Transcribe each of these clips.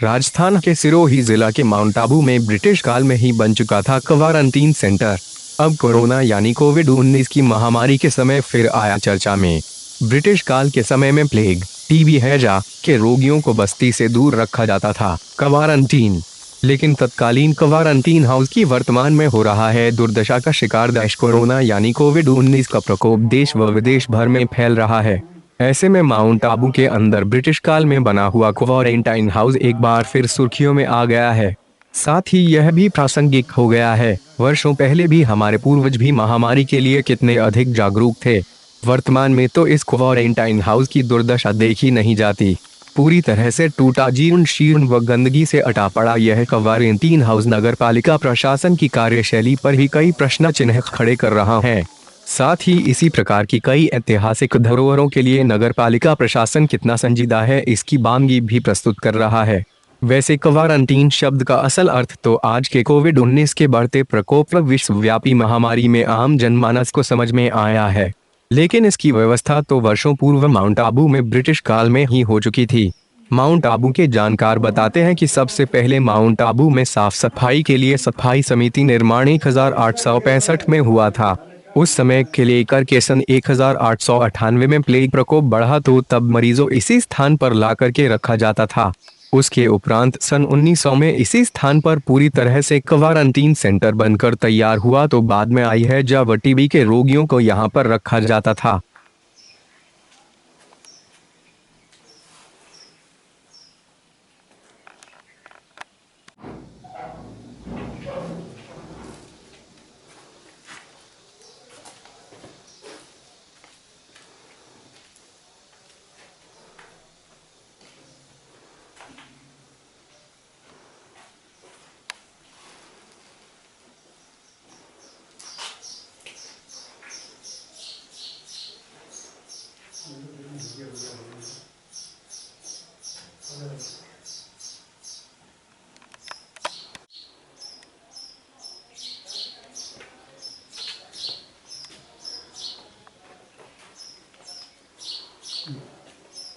राजस्थान के सिरोही जिला के माउंट आबू में ब्रिटिश काल में ही बन चुका था क्वारंटीन सेंटर। अब कोरोना यानी कोविड-19 की महामारी के समय फिर आया चर्चा में। ब्रिटिश काल के समय में प्लेग, टीबी, हैजा के रोगियों को बस्ती से दूर रखा जाता था, क्वारंटीन। लेकिन तत्कालीन क्वारंटीन हाउस की वर्तमान में हो रहा है दुर्दशा का शिकार। देश कोरोना यानी कोविड-19 का प्रकोप देश व विदेश भर में फैल रहा है। ऐसे में माउंट आबू के अंदर ब्रिटिश काल में बना हुआ क्वारंटाइन हाउस एक बार फिर सुर्खियों में आ गया है। साथ ही यह भी प्रासंगिक हो गया है, वर्षों पहले भी हमारे पूर्वज भी महामारी के लिए कितने अधिक जागरूक थे। वर्तमान में तो इस क्वारंटाइन हाउस की दुर्दशा देखी नहीं जाती। पूरी तरह से टूटा, जीर्ण शीर्ण व गंदगी से अटा पड़ा यह क्वारंटीन हाउस नगर पालिका प्रशासन की कार्यशैली पर ही कई प्रश्न चिन्ह खड़े कर रहा है। साथ ही इसी प्रकार की कई ऐतिहासिक धरोहरों के लिए नगर पालिका प्रशासन कितना संजीदा है, इसकी बानगी भी प्रस्तुत कर रहा है। वैसे क्वारंटीन शब्द का असल अर्थ तो आज के कोविड-19 के बढ़ते प्रकोप व विश्वव्यापी महामारी में आम जनमानस को समझ में आया है। लेकिन इसकी व्यवस्था तो वर्षों पूर्व माउंट आबू में ब्रिटिश काल में ही हो चुकी थी। माउंट आबू के जानकार बताते हैं कि सबसे पहले माउंट आबू में साफ सफाई के लिए सफाई समिति निर्माण 1865 में हुआ था। उस समय के लेकर के सन 1898 में प्लेग प्रकोप बढ़ा तो तब मरीजों इसी स्थान पर ला करके रखा जाता था। उसके उपरांत सन 1900 में इसी स्थान पर पूरी तरह से क्वारंटीन सेंटर बनकर तैयार हुआ तो बाद में आई है जब टीबी के रोगियों को यहाँ पर रखा जाता था।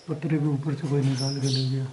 पतरे के ऊपर से कोई निकाल के ले गया।